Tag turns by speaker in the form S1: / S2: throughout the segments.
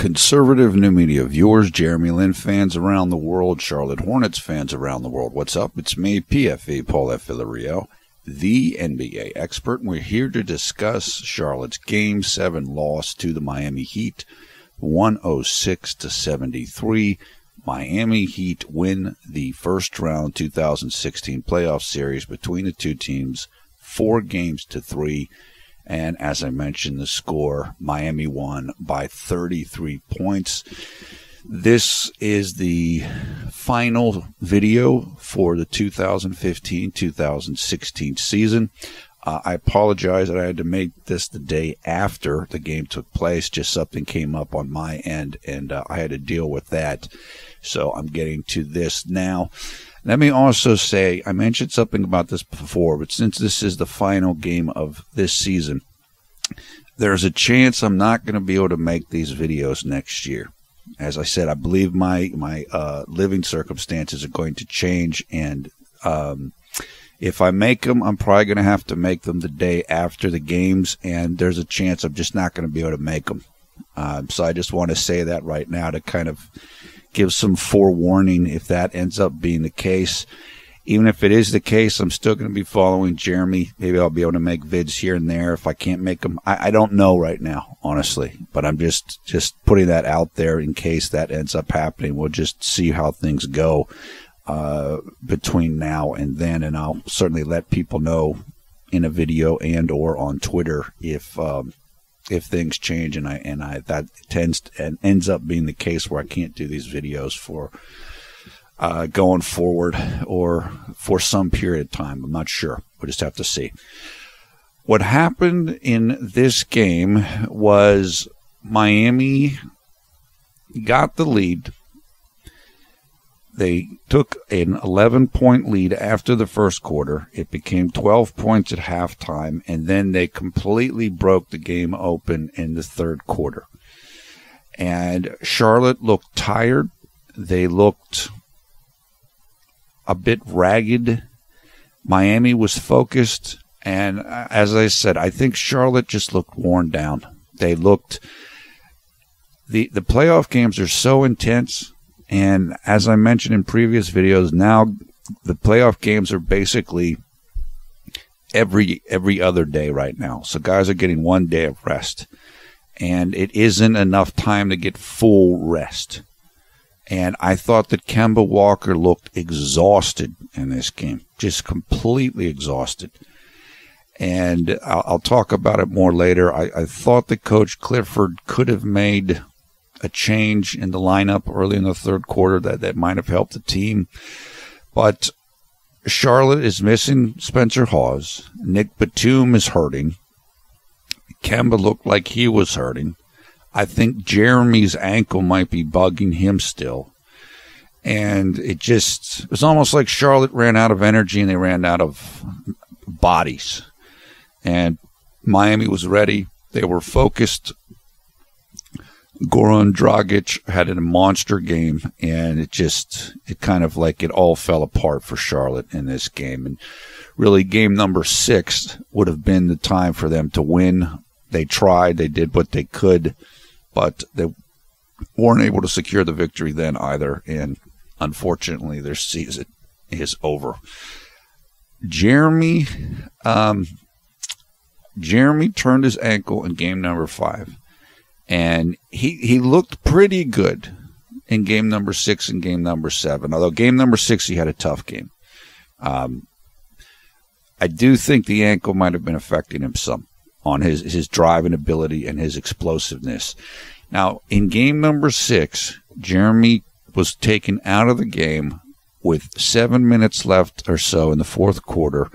S1: Conservative new media viewers, JLin fans around the world, Charlotte Hornets fans around the world. What's up? It's me, PFE, Paul F. Villarreal, the NBA expert, and we're here to discuss Charlotte's Game 7 loss to the Miami Heat, 106-73. Miami Heat win the first round 2016 playoff series between the two teams, 4-3. And as I mentioned, the score, Miami won by 33 points. This is the final video for the 2015-2016 season. I apologize that I had to make this the day after the game took place. Just something came up on my end, and I had to deal with that. So I'm getting to this now. Let me also say, I mentioned something about this before, but since this is the final game of this season, there's a chance I'm not going to be able to make these videos next year. As I said, I believe my living circumstances are going to change, and if I make them, I'm probably going to have to make them the day after the games, and there's a chance I'm just not going to be able to make them. So I just want to say that right now to kind of give some forewarning if that ends up being the case. Even if it is the case, I'm still going to be following Jeremy. Maybe I'll be able to make vids here and there if I can't make them. I don't know right now, honestly, but I'm just putting that out there in case that ends up happening. We'll just see how things go between now and then, and I'll certainly let people know in a video and or on Twitter if things change and that tends and ends up being the case where I can't do these videos for going forward or for some period of time. I'm not sure. We'll just have to see. What happened in this game was Miami got the lead. They took an 11-point lead after the first quarter. It became 12 points at halftime, and then they completely broke the game open in the third quarter. And Charlotte looked tired. They looked a bit ragged. Miami was focused, and as I said, I think Charlotte just looked worn down. They looked the playoff games are so intense. And as I mentioned in previous videos, now the playoff games are basically every other day right now. So guys are getting 1 day of rest. And it isn't enough time to get full rest. And I thought that Kemba Walker looked exhausted in this game. Just completely exhausted. And I'll talk about it more later. I thought that Coach Clifford could have made a change in the lineup early in the third quarter that might have helped the team. But Charlotte is missing Spencer Hawes. Nick Batum is hurting. Kemba looked like he was hurting. I think Jeremy's ankle might be bugging him still. And it was almost like Charlotte ran out of energy and they ran out of bodies. And Miami was ready. They were focused. Goran Dragic had a monster game, and it kind of like it all fell apart for Charlotte in this game. And really, game number 6 would have been the time for them to win. They tried, they did what they could, but they weren't able to secure the victory then either. And unfortunately, their season is over. Jeremy turned his ankle in game number 5. And he looked pretty good in game number 6 and game number 7. Although game number 6, he had a tough game. I do think the ankle might have been affecting him some on his driving ability and his explosiveness. Now, in game number 6, Jeremy was taken out of the game with 7 minutes left or so in the fourth quarter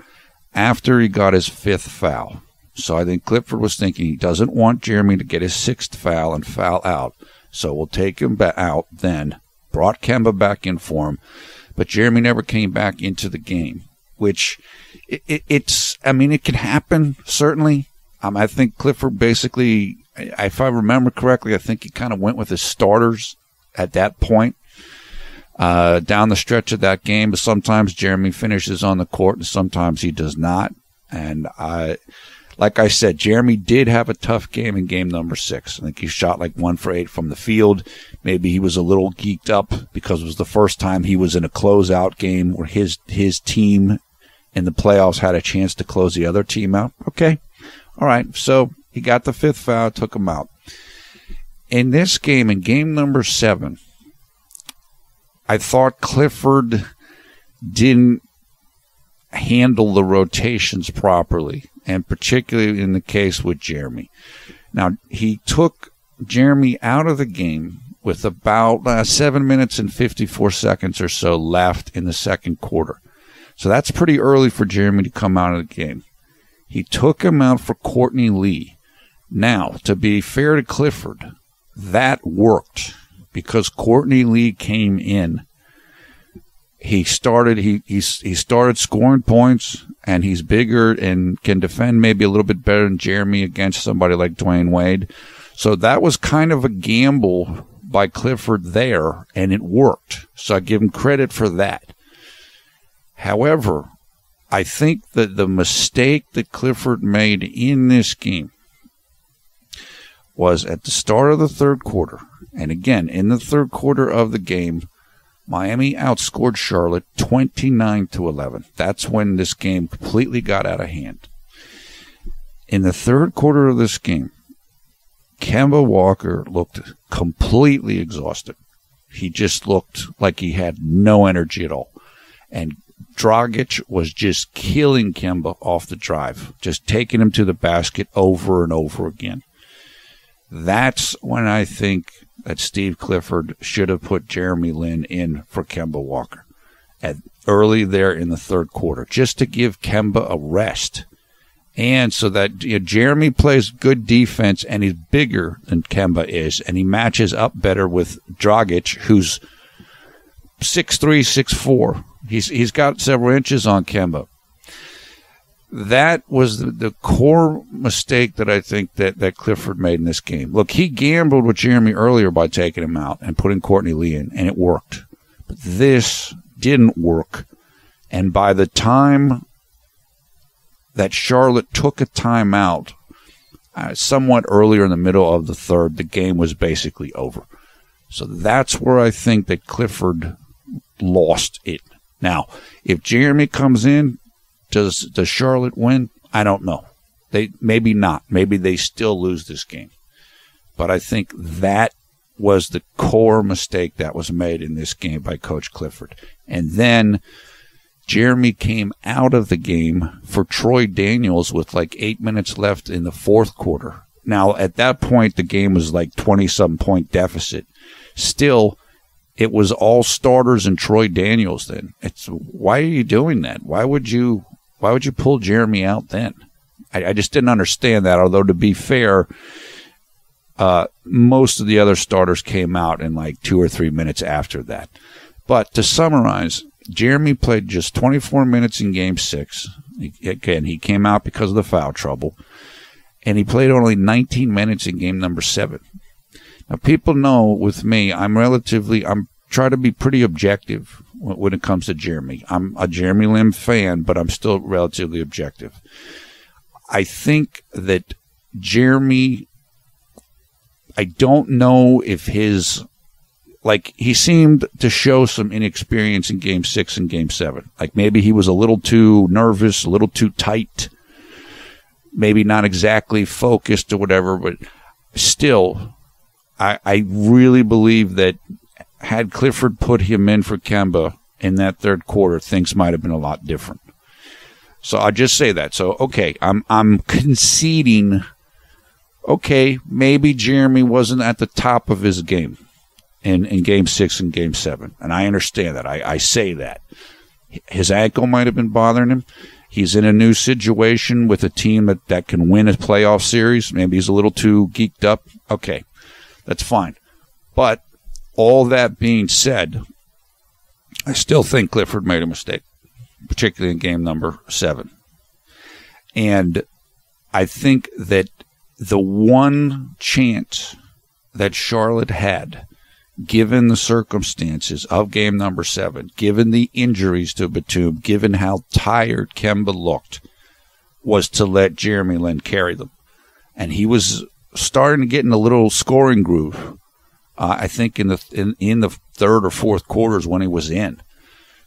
S1: after he got his 5th foul. So I think Clifford was thinking he doesn't want Jeremy to get his 6th foul and foul out. So we'll take him out then. Brought Kemba back in for him. But Jeremy never came back into the game, which it can happen, certainly. I think Clifford basically, if I remember correctly, I think he kind of went with his starters at that point down the stretch of that game. But sometimes Jeremy finishes on the court and sometimes he does not. And like I said, Jeremy did have a tough game in game number 6. I think he shot like 1 for 8 from the field. Maybe he was a little geeked up because it was the first time he was in a closeout game where his team in the playoffs had a chance to close the other team out. Okay. All right. So he got the 5th foul, took him out. In this game, in game number 7, I thought Clifford didn't handle the rotations properly, and particularly in the case with Jeremy. Now, he took Jeremy out of the game with about 7 minutes and 54 seconds or so left in the second quarter. So that's pretty early for Jeremy to come out of the game. He took him out for Courtney Lee. Now, to be fair to Clifford, that worked because Courtney Lee came in. He started scoring points, and he's bigger and can defend maybe a little bit better than Jeremy against somebody like Dwayne Wade. So that was kind of a gamble by Clifford there, and it worked. So I give him credit for that. However, I think that the mistake that Clifford made in this game was at the start of the third quarter. And again, in the third quarter of the game, Miami outscored Charlotte 29-11. That's when this game completely got out of hand. In the third quarter of this game, Kemba Walker looked completely exhausted. He just looked like he had no energy at all. And Dragic was just killing Kemba off the drive, just taking him to the basket over and over again. That's when I think that Steve Clifford should have put JLin in for Kemba Walker early there in the third quarter, just to give Kemba a rest. And so that Jeremy plays good defense, and he's bigger than Kemba is, and he matches up better with Dragic, who's 6'3", 6'4". He's got several inches on Kemba. That was the core mistake that I think that Clifford made in this game. Look, he gambled with Jeremy earlier by taking him out and putting Courtney Lee in, and it worked. But this didn't work. And by the time that Charlotte took a timeout, somewhat earlier in the middle of the third, the game was basically over. So that's where I think that Clifford lost it. Now, if Jeremy comes in, does Charlotte win? I don't know. Maybe not. Maybe they still lose this game. But I think that was the core mistake that was made in this game by Coach Clifford. And then Jeremy came out of the game for Troy Daniels with like 8 minutes left in the fourth quarter. Now, at that point, the game was like 20-some point deficit. Still, it was all starters and Troy Daniels then. Why are you doing that? Why would you pull Jeremy out then? I just didn't understand that, although to be fair, most of the other starters came out in like 2 or 3 minutes after that. But to summarize, Jeremy played just 24 minutes in Game 6. Again, he came out because of the foul trouble. And he played only 19 minutes in Game number 7. Now, people know with me, I'm trying to be pretty objective when it comes to Jeremy. I'm a JLin fan, but I'm still relatively objective. I think that Jeremy, I don't know if he seemed to show some inexperience in Game 6 and Game 7. Like maybe he was a little too nervous, a little too tight, maybe not exactly focused or whatever, but still, I really believe that had Clifford put him in for Kemba in that third quarter, things might have been a lot different. So I'll just say that. So, okay, I'm conceding, okay, maybe Jeremy wasn't at the top of his game in Game 6 and Game 7. And I understand that. I say that. His ankle might have been bothering him. He's in a new situation with a team that can win a playoff series. Maybe he's a little too geeked up. Okay, that's fine. But all that being said, I still think Clifford made a mistake, particularly in game number 7. And I think that the one chance that Charlotte had, given the circumstances of game number 7, given the injuries to Batum, given how tired Kemba looked, was to let JLin carry them. And he was starting to get in a little scoring groove. I think in the third or fourth quarters when he was in.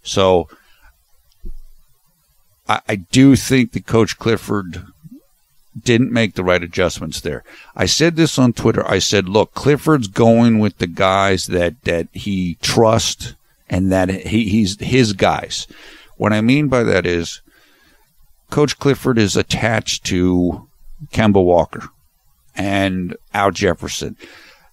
S1: So I do think that Coach Clifford didn't make the right adjustments there. I said this on Twitter. I said, look, Clifford's going with the guys that he trusts and that he's his guys. What I mean by that is Coach Clifford is attached to Kemba Walker and Al Jefferson.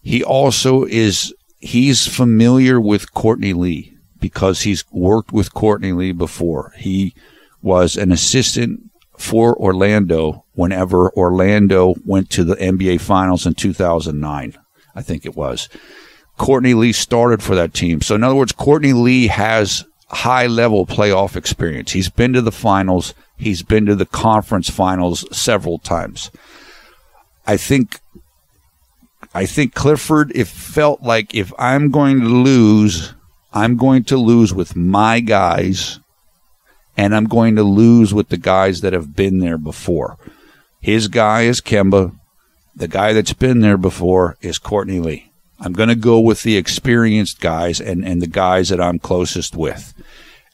S1: He also he's familiar with Courtney Lee because he's worked with Courtney Lee before. He was an assistant for Orlando whenever Orlando went to the NBA Finals in 2009, I think it was. Courtney Lee started for that team. So in other words, Courtney Lee has high-level playoff experience. He's been to the finals. He's been to the conference finals several times. I think Clifford, it felt like if I'm going to lose, I'm going to lose with my guys, and I'm going to lose with the guys that have been there before. His guy is Kemba. The guy that's been there before is Courtney Lee. I'm going to go with the experienced guys and the guys that I'm closest with.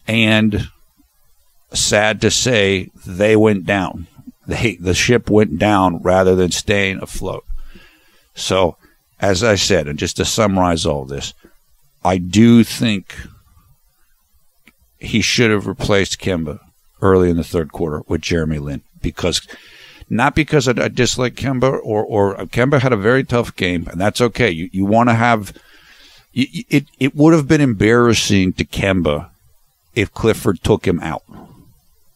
S1: And sad to say, they went down. The ship went down rather than staying afloat. So, as I said, and just to summarize all this, I do think he should have replaced Kemba early in the third quarter with JLin, not because I dislike Kemba or Kemba had a very tough game, and that's okay. You want to have it would have been embarrassing to Kemba if Clifford took him out.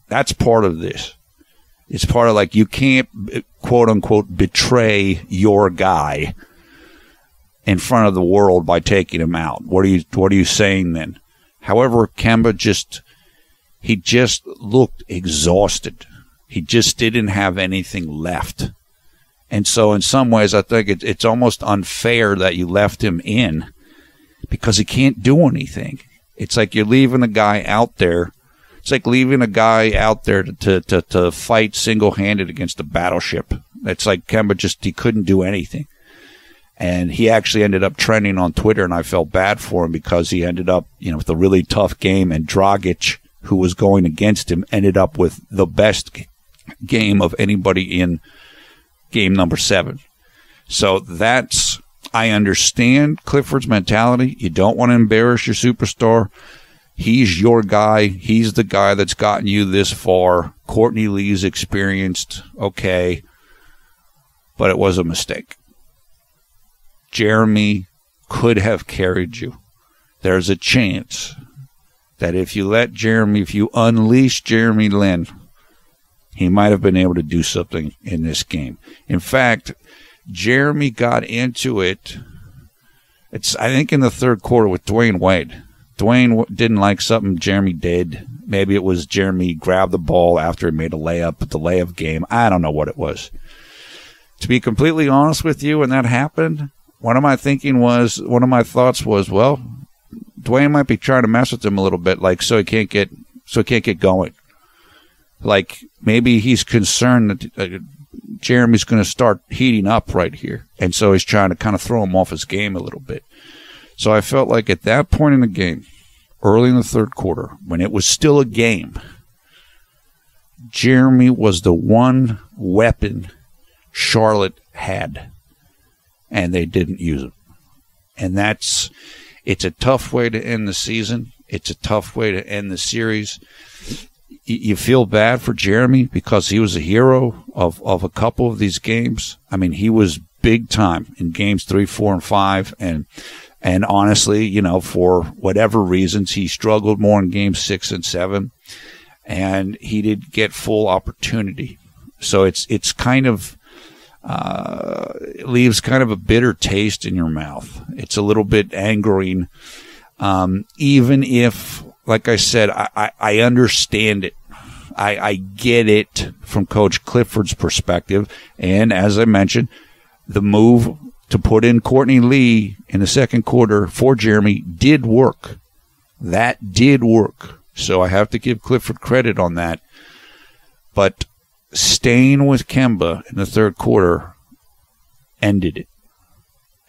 S1: That's part of this. It's part of like you can't quote unquote betray your guy in front of the world by taking him out. What are you saying then? However, Kemba just looked exhausted. He just didn't have anything left. And so in some ways, I think it's almost unfair that you left him in because he can't do anything. It's like you're leaving a guy out there. It's like leaving a guy out there to fight single-handed against a battleship. It's like Kemba he couldn't do anything. And he actually ended up trending on Twitter, and I felt bad for him because he ended up, with a really tough game, and Dragic, who was going against him, ended up with the best game of anybody in game number 7. So I understand Clifford's mentality. You don't want to embarrass your superstar. He's your guy. He's the guy that's gotten you this far. Courtney Lee's experienced, okay, but it was a mistake. Jeremy could have carried you. There's a chance that if you unleash JLin, he might have been able to do something in this game. In fact, Jeremy got into it, I think in the third quarter with Dwayne Wade. Dwayne didn't like something Jeremy did. Maybe it was Jeremy grabbed the ball after he made a layup at the layup game. I don't know what it was. To be completely honest with you, when that happened, one of my thoughts was, well, Dwayne might be trying to mess with him a little bit, like so he can't get going. Like maybe he's concerned that Jeremy's going to start heating up right here, and so he's trying to kind of throw him off his game a little bit. So I felt like at that point in the game, early in the third quarter, when it was still a game, Jeremy was the one weapon Charlotte had, and they didn't use it. And it's a tough way to end the season. It's a tough way to end the series. You feel bad for Jeremy because he was a hero of a couple of these games. I mean, he was big time in games 3, 4, and 5, and honestly, for whatever reasons, he struggled more in games 6 and 7, and he didn't get full opportunity. So it's kind of it leaves kind of a bitter taste in your mouth. It's a little bit angering, even if, like I said, I understand it. I get it from Coach Clifford's perspective. And as I mentioned, the move to put in Courtney Lee in the second quarter for Jeremy did work. That did work. So I have to give Clifford credit on that. But staying with Kemba in the third quarter ended it.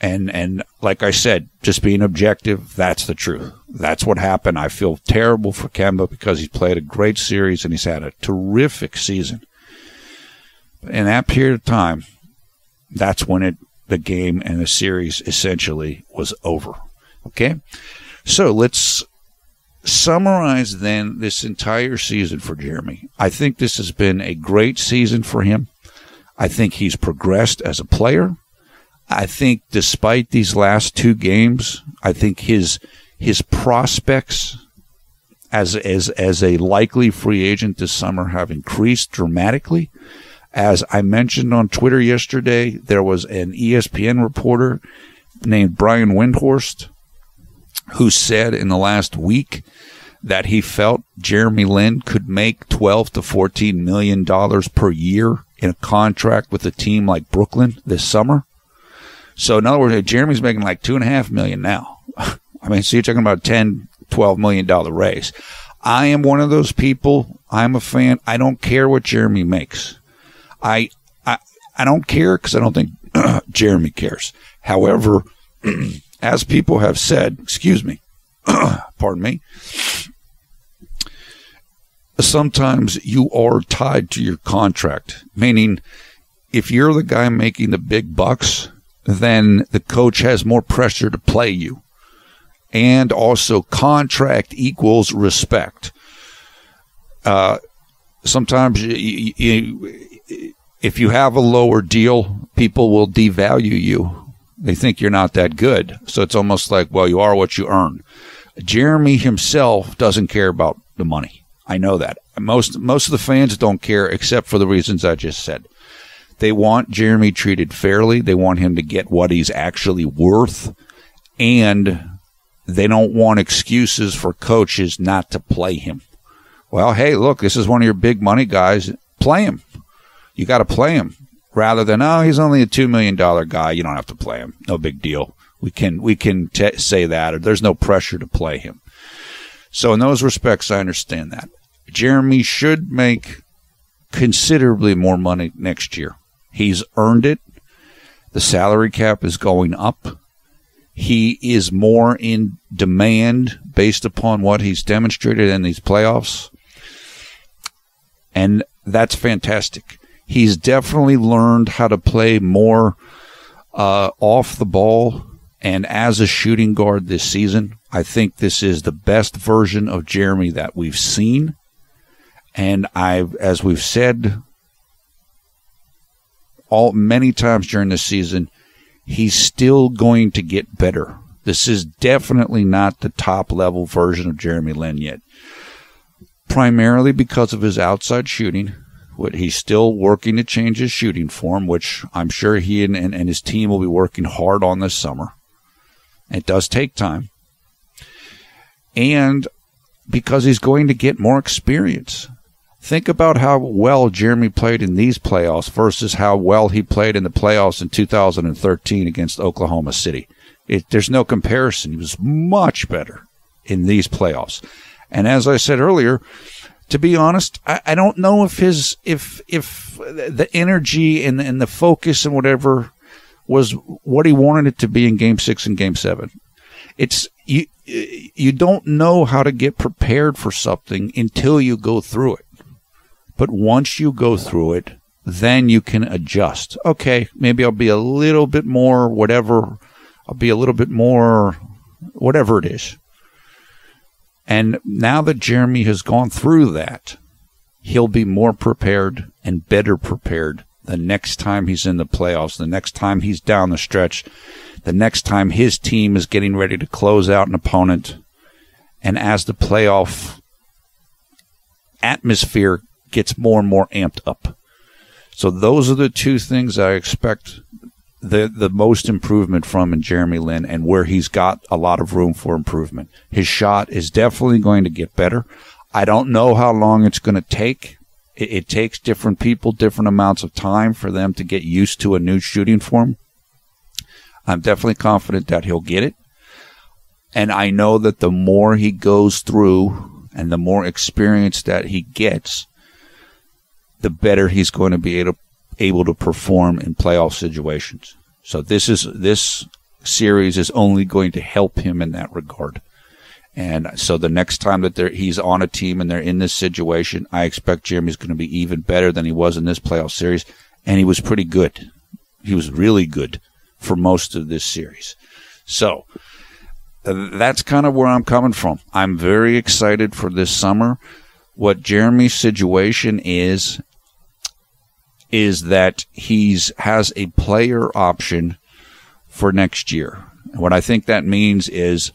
S1: And like I said, just being objective, that's the truth. That's what happened. I feel terrible for Kemba because he's played a great series and he's had a terrific season. In that period of time, that's when the game and the series essentially was over. Okay? So let's summarize then this entire season for Jeremy. I think this has been a great season for him. I think he's progressed as a player. I think despite these last two games, I think his prospects as a likely free agent this summer have increased dramatically. As I mentioned on Twitter yesterday, there was an ESPN reporter named Brian Windhorst who said in the last week that he felt JLin could make $12 to $14 million per year in a contract with a team like Brooklyn this summer. So in other words, Jeremy's making like $2.5 million now. I mean, so you're talking about $10, $12 million raise. I am one of those people. I'm a fan. I don't care what Jeremy makes. I don't care because I don't think Jeremy cares. However, as people have said, pardon me, sometimes you are tied to your contract, meaning if you're the guy making the big bucks, then the coach has more pressure to play you. And also contract equals respect. Sometimes if you have a lower deal, people will devalue you. They think you're not that good. So it's almost like, well, you are what you earn. Jeremy himself doesn't care about the money. I know that. Most of the fans don't care except for the reasons I just said. They want Jeremy treated fairly. They want him to get what he's actually worth. And they don't want excuses for coaches not to play him. Well, hey, look, this is one of your big money guys. Play him. You got to play him. Rather than, oh, he's only a $2 million guy. You don't have to play him. No big deal. We can say that. Or there's no pressure to play him. So in those respects, I understand that. Jeremy should make considerably more money next year. He's earned it. The salary cap is going up. He is more in demand based upon what he's demonstrated in these playoffs. And that's fantastic. He's definitely learned how to play more off the ball and as a shooting guard this season. I think this is the best version of Jeremy that we've seen. And as we've said many times during this season, he's still going to get better. This is definitely not the top-level version of JLin yet, primarily because of his outside shooting. He's still working to change his shooting form, which I'm sure he and his team will be working hard on this summer. It does take time. And because he's going to get more experience. Think about how well Jeremy played in these playoffs versus how well he played in the playoffs in 2013 against Oklahoma City. There's no comparison. He was much better in these playoffs. And as I said earlier, to be honest, I don't know if the energy and the focus and whatever was what he wanted it to be in Game 6 and Game 7. You don't know how to get prepared for something until you go through it. But once you go through it, then you can adjust. Okay, maybe I'll be a little bit more whatever. I'll be a little bit more whatever it is. And now that Jeremy has gone through that, he'll be more prepared and better prepared the next time he's in the playoffs, the next time he's down the stretch, the next time his team is getting ready to close out an opponent. And as the playoff atmosphere gets more and more amped up. So those are the two things I expect the most improvement from in JLin and where he's got a lot of room for improvement. His shot is definitely going to get better. I don't know how long it's going to take. It takes different people different amounts of time for them to get used to a new shooting form. I'm definitely confident that he'll get it. And I know that the more he goes through and the more experience that he gets, the better he's going to be able to perform in playoff situations. So this series is only going to help him in that regard. And so the next time that he's on a team and they're in this situation, I expect Jeremy's going to be even better than he was in this playoff series. And he was pretty good. He was really good for most of this series. So that's kind of where I'm coming from. I'm very excited for this summer. What Jeremy's situation is that has a player option for next year. And what I think that means is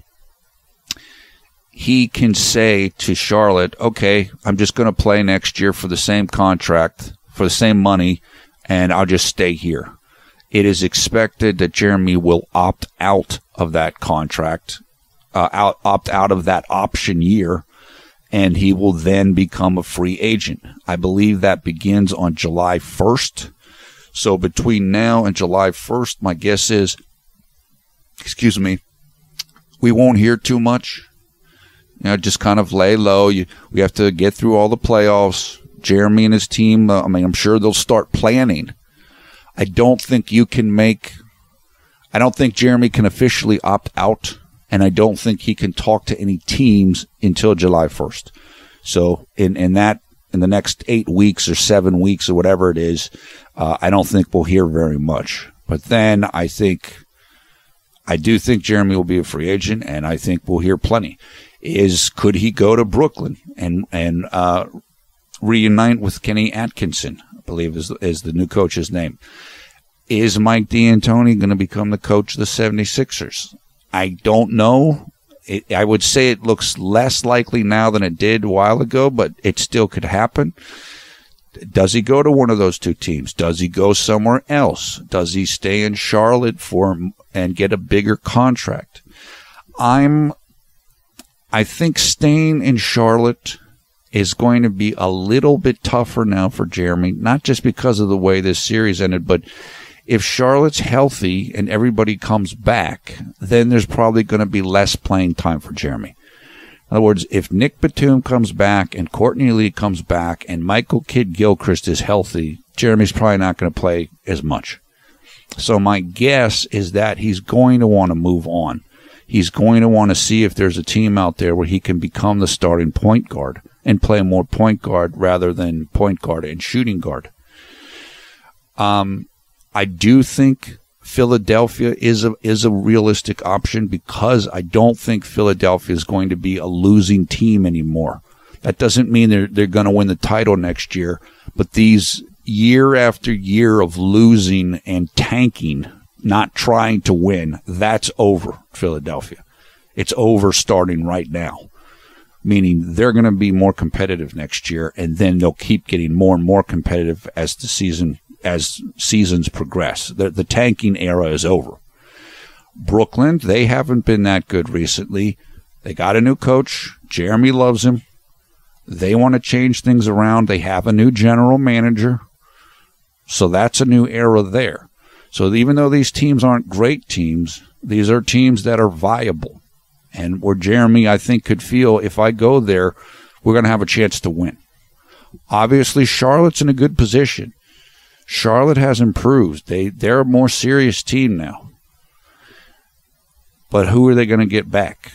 S1: he can say to Charlotte, okay, I'm just going to play next year for the same contract, for the same money, and I'll just stay here. It is expected that Jeremy will opt out of that contract, opt out of that option year, and he will then become a free agent. I believe that begins on July 1st. So between now and July 1st, my guess is, we won't hear too much. Just kind of lay low. We have to get through all the playoffs. Jeremy and his team, I'm sure they'll start planning. I don't think Jeremy can officially opt out, and I don't think he can talk to any teams until July 1st. So in the next 8 weeks or 7 weeks or whatever it is, I don't think we'll hear very much. But then I do think Jeremy will be a free agent, and I think we'll hear plenty. Could he go to Brooklyn and reunite with Kenny Atkinson, I believe is the new coach's name? Is Mike D'Antoni going to become the coach of the 76ers? I don't know. I would say it looks less likely now than it did a while ago, but it still could happen. Does he go to one of those two teams? Does he go somewhere else? Does he stay in Charlotte and get a bigger contract? I think staying in Charlotte is going to be a little bit tougher now for Jeremy, not just because of the way this series ended, but if Charlotte's healthy and everybody comes back, then there's probably going to be less playing time for Jeremy. In other words, if Nick Batum comes back and Courtney Lee comes back and Michael Kidd-Gilchrist is healthy, Jeremy's probably not going to play as much. So my guess is that he's going to want to move on. He's going to want to see if there's a team out there where he can become the starting point guard and play more point guard rather than point guard and shooting guard. I do think Philadelphia is a realistic option because I don't think Philadelphia is going to be a losing team anymore. That doesn't mean they're going to win the title next year, but these year after year of losing and tanking, not trying to win, that's over, Philadelphia. It's over starting right now, meaning they're going to be more competitive next year, and then they'll keep getting more and more competitive as seasons progress. The tanking era is over. Brooklyn, they haven't been that good recently. They got a new coach. Jeremy loves him. They want to change things around. They have a new general manager. So that's a new era there. So even though these teams aren't great teams, these are teams that are viable. And where Jeremy, I think, could feel, if I go there, we're going to have a chance to win. Obviously, Charlotte's in a good position. Charlotte has improved. They're a more serious team now. But who are they going to get back?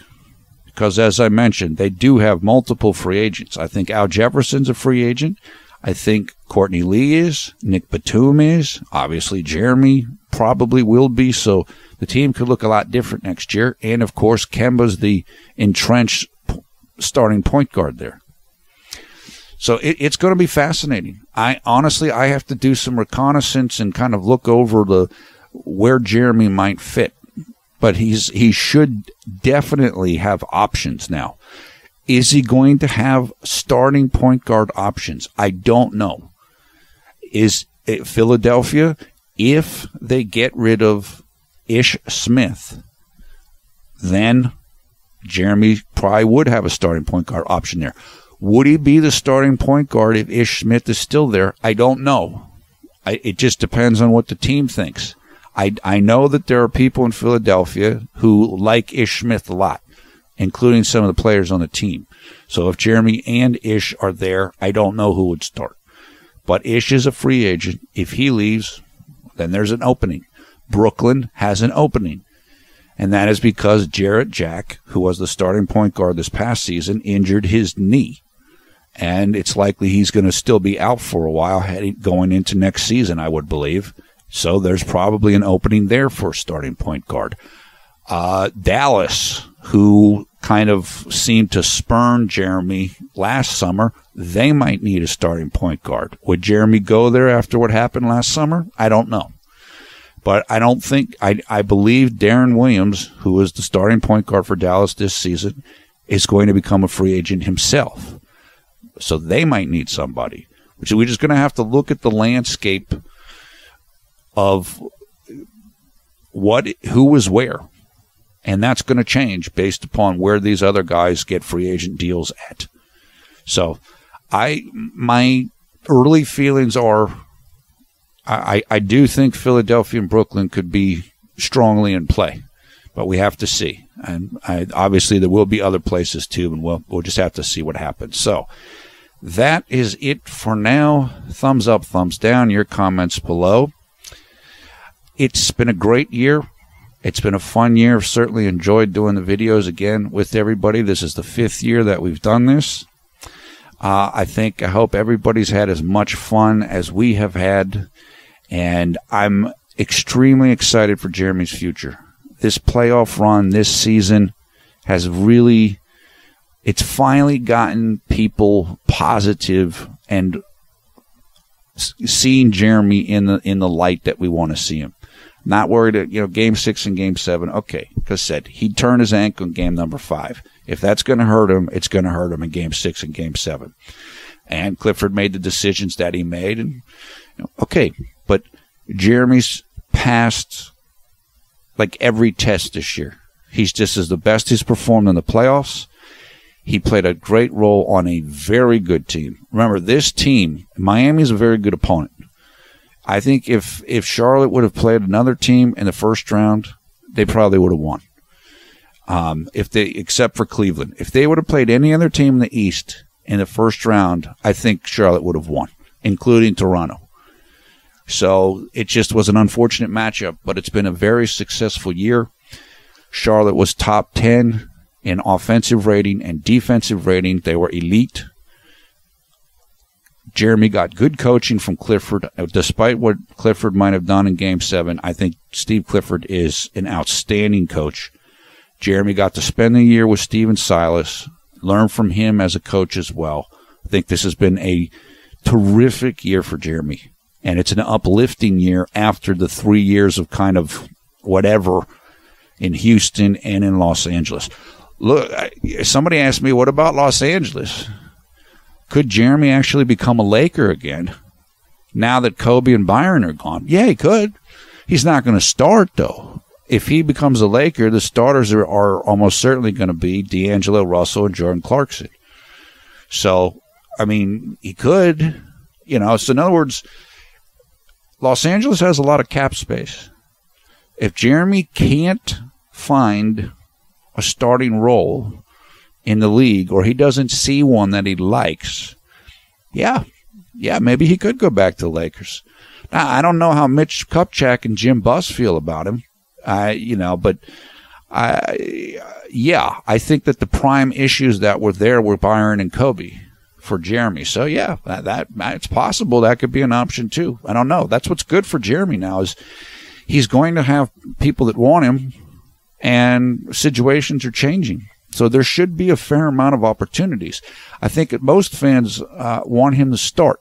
S1: Because, as I mentioned, they do have multiple free agents. I think Al Jefferson's a free agent. I think Courtney Lee is. Nick Batum is. Obviously, Jeremy probably will be. So the team could look a lot different next year. And, of course, Kemba's the entrenched starting point guard there. So it's going to be fascinating. I have to do some reconnaissance and kind of look over where Jeremy might fit. But he should definitely have options now. Is he going to have starting point guard options? I don't know. Is Philadelphia, if they get rid of Ish Smith, then Jeremy probably would have a starting point guard option there. Would he be the starting point guard if Ish Smith is still there? I don't know. It just depends on what the team thinks. I know that there are people in Philadelphia who like Ish Smith a lot, including some of the players on the team. So if Jeremy and Ish are there, I don't know who would start. But Ish is a free agent. If he leaves, then there's an opening. Brooklyn has an opening. And that is because Jarrett Jack, who was the starting point guard this past season, injured his knee. And it's likely he's going to still be out for a while going into next season, I would believe. So there's probably an opening there for starting point guard. Dallas, who kind of seemed to spurn Jeremy last summer, they might need a starting point guard. Would Jeremy go there after what happened last summer? I don't know. But I don't think, I believe Darren Williams, who was the starting point guard for Dallas this season, is going to become a free agent himself. So they might need somebody. Which we're just going to have to look at the landscape of who is where. And that's going to change based upon where these other guys get free agent deals at. So my early feelings are, I do think Philadelphia and Brooklyn could be strongly in play, but we have to see. And obviously there will be other places too, and we'll just have to see what happens. So that is it for now. Thumbs up, thumbs down, your comments below. It's been a great year. It's been a fun year. I've certainly enjoyed doing the videos again with everybody. This is the 5th year that we've done this. I hope everybody's had as much fun as we have had. And I'm extremely excited for Jeremy's future. This playoff run this season has really, it's finally gotten people positive and seeing Jeremy in the light that we want to see him. Not worried at, Game 6 and Game 7. Okay, because said he turned his ankle in game number 5. If that's going to hurt him, it's going to hurt him in Game 6 and Game 7. And Clifford made the decisions that he made. And okay, but Jeremy's passed like every test this year. He's just as the best he's performed in the playoffs. He played a great role on a very good team. Remember, this team, Miami's a very good opponent. I think if Charlotte would have played another team in the first round, they probably would have won. Except for Cleveland. If they would have played any other team in the East in the first round, I think Charlotte would have won, including Toronto. So it just was an unfortunate matchup, but it's been a very successful year. Charlotte was top 10 in offensive rating and defensive rating. They were elite. Jeremy got good coaching from Clifford. Despite what Clifford might have done in Game 7, I think Steve Clifford is an outstanding coach. Jeremy got to spend the year with Stephen Silas, learn from him as a coach as well. I think this has been a terrific year for Jeremy, and it's an uplifting year after the 3 years of kind of whatever in Houston and in Los Angeles. Look, somebody asked me, what about Los Angeles? Could Jeremy actually become a Laker again now that Kobe and Byron are gone? Yeah, he could. He's not going to start, though. If he becomes a Laker, the starters are almost certainly going to be D'Angelo Russell and Jordan Clarkson. So, I mean, he could. So in other words, Los Angeles has a lot of cap space. If Jeremy can't find a starting role in the league, or he doesn't see one that he likes, yeah, maybe he could go back to the Lakers. Now, I don't know how Mitch Kupchak and Jim Buss feel about him, but I think that the prime issues that were there were Byron and Kobe for Jeremy. So yeah, that it's possible that could be an option too. I don't know. That's what's good for Jeremy now is he's going to have people that want him, and situations are changing. So there should be a fair amount of opportunities. I think that most fans want him to start.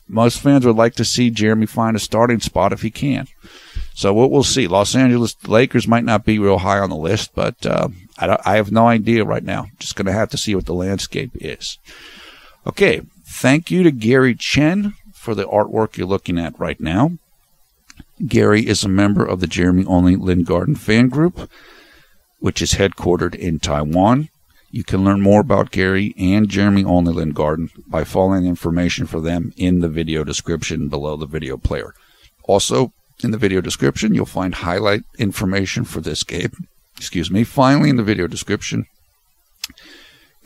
S1: Most fans would like to see Jeremy find a starting spot if he can. So we'll see. Los Angeles Lakers might not be real high on the list, but I have no idea right now. Just going to have to see what the landscape is. Okay, thank you to Gary Chen for the artwork you're looking at right now. Gary is a member of the Jeremy Only Lin Garden fan group, which is headquartered in Taiwan. You can learn more about Gary and Jeremy Only Lin Garden by following the information for them in the video description below the video player. Also, in the video description, you'll find highlight information for this game. Finally, in the video description,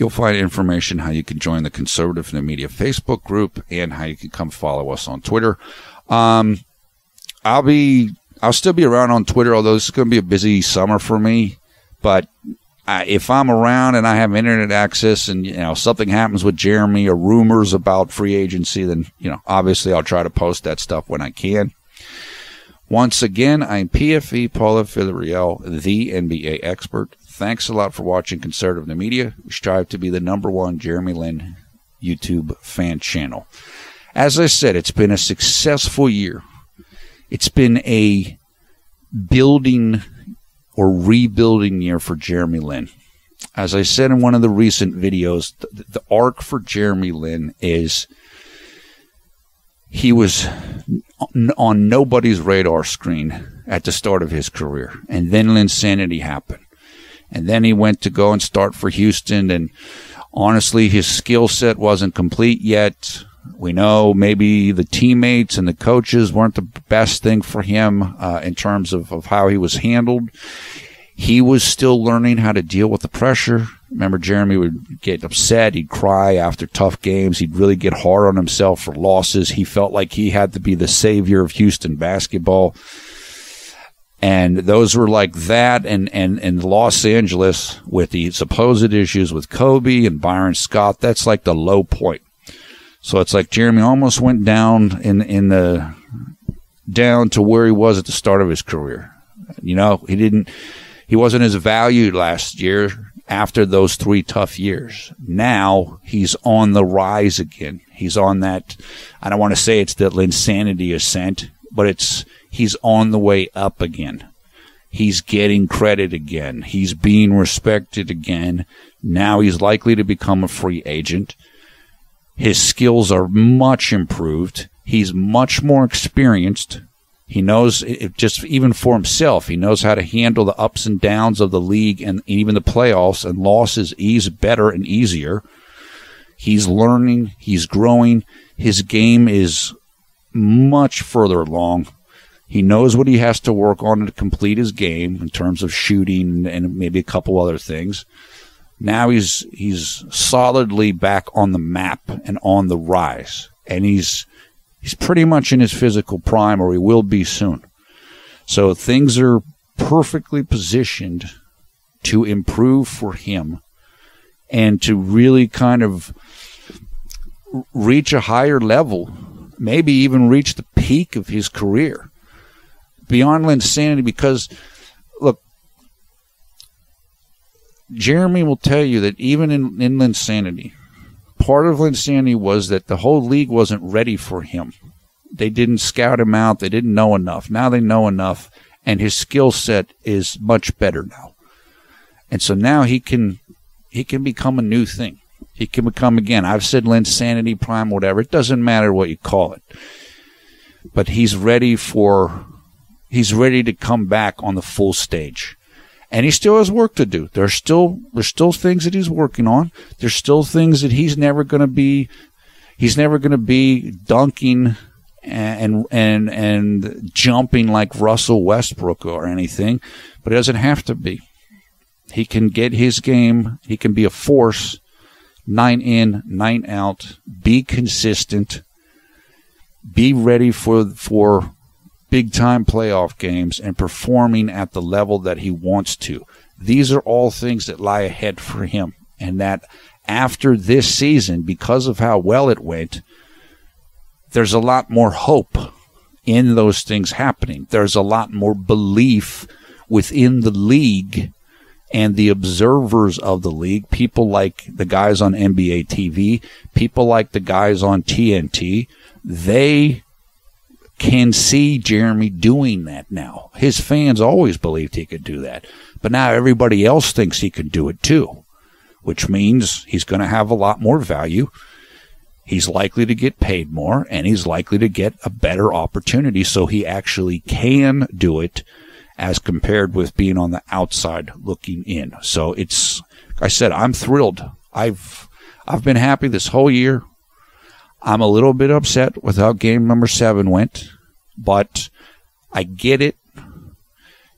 S1: You'll find information how you can join the Conservative New Media Facebook group and how you can come follow us on Twitter. I'll still be around on Twitter, although this is going to be a busy summer for me. But if I'm around and I have internet access and, something happens with Jeremy or rumors about free agency, then, obviously I'll try to post that stuff when I can. Once again, I'm PFE Paula Villarreal, the NBA expert. Thanks a lot for watching Conservative New Media. We strive to be the #1 JLin YouTube fan channel. As I said, it's been a successful year. It's been a building or rebuilding year for JLin. As I said in one of the recent videos, the arc for JLin is he was on nobody's radar screen at the start of his career. And then Linsanity happened. And then he went to go and start for Houston. And honestly, his skill set wasn't complete yet. We know maybe the teammates and the coaches weren't the best thing for him in terms of how he was handled. He was still learning how to deal with the pressure. Remember, Jeremy would get upset. He'd cry after tough games. He'd really get hard on himself for losses. He felt like he had to be the savior of Houston basketball. And those were like that. And Los Angeles with the supposed issues with Kobe and Byron Scott, that's like the low point. So it's like Jeremy almost went down down to where he was at the start of his career. He wasn't as valued last year after those 3 tough years. Now he's on the rise again. He's on that, I don't want to say it's the Linsanity ascent, but he's on the way up again. He's getting credit again. He's being respected again. Now he's likely to become a free agent. His skills are much improved. He's much more experienced. He knows, just even for himself, he knows how to handle the ups and downs of the league and even the playoffs, and losses ease better and easier. He's learning. He's growing. His game is much further along. He knows what he has to work on to complete his game in terms of shooting and maybe a couple other things. Now he's solidly back on the map and on the rise. And he's pretty much in his physical prime, or he will be soon. So things are perfectly positioned to improve for him and to really kind of reach a higher level, maybe even reach the peak of his career. Beyond Linsanity, because, look, Jeremy will tell you that even in Linsanity, part of Linsanity was that the whole league wasn't ready for him. They didn't scout him out. They didn't know enough. Now they know enough, and his skill set is much better now. And so now he can become a new thing. He can become, again, I've said Linsanity, prime, whatever. It doesn't matter what you call it. But he's ready to come back on the full stage. And he still has work to do. There's still things that he's working on. There's still things that he's never going to be dunking and jumping like Russell Westbrook or anything, but it doesn't have to be. He can get his game. He can be a force, 9 in, 9 out, be consistent, be ready for big-time playoff games and performing at the level that he wants to. These are all things that lie ahead for him, and that after this season, because of how well it went, there's a lot more hope in those things happening. There's a lot more belief within the league and the observers of the league, people like the guys on NBA TV, people like the guys on TNT. They can see Jeremy doing that now. His fans always believed he could do that, but now everybody else thinks he can do it too, which means he's going to have a lot more value. He's likely to get paid more, and he's likely to get a better opportunity so he actually can do it as compared with being on the outside looking in. So it's, like I said, I'm thrilled. I've been happy this whole year. I'm a little bit upset with how game number 7 went, but I get it.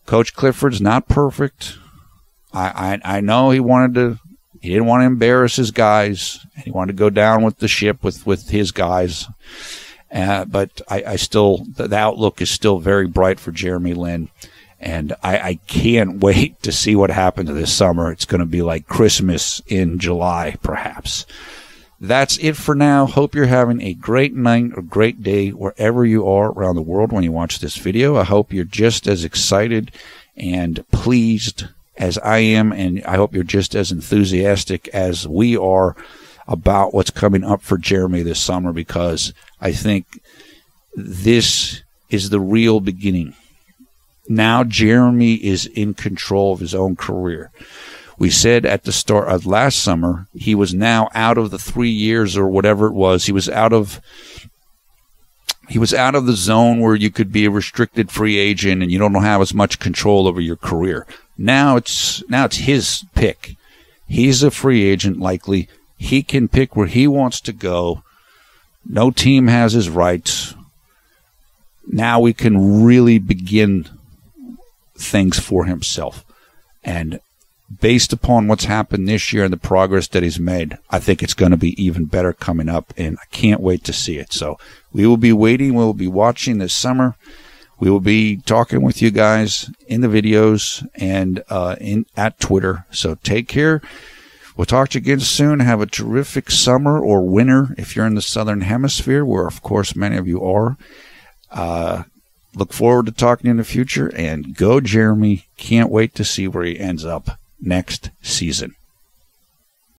S1: Coach Clifford's not perfect. I know he wanted He didn't want to embarrass his guys. He wanted to go down with the ship with his guys. But I still, the outlook is still very bright for JLin. And I can't wait to see what happens this summer. It's going to be like Christmas in July, perhaps. That's it for now. Hope you're having a great night or great day wherever you are around the world when you watch this video. I hope you're just as excited and pleased as I am, and I hope you're just as enthusiastic as we are about what's coming up for Jeremy this summer, because I think this is the real beginning. Now Jeremy is in control of his own career. We said at the start of last summer, he was now out of the 3 years or whatever it was. He was out of the zone where you could be a restricted free agent and you don't have as much control over your career. Now it's his pick. He's a free agent likely. He can pick where he wants to go. No team has his rights. Now we can really begin things for himself. And based upon what's happened this year and the progress that he's made, I think it's going to be even better coming up, and I can't wait to see it. So we will be waiting. We'll be watching this summer. We will be talking with you guys in the videos and at Twitter. So take care. We'll talk to you again soon. Have a terrific summer or winter if you're in the Southern Hemisphere, where, of course, many of you are. Look forward to talking in the future, and go Jeremy. Can't wait to see where he ends up next season.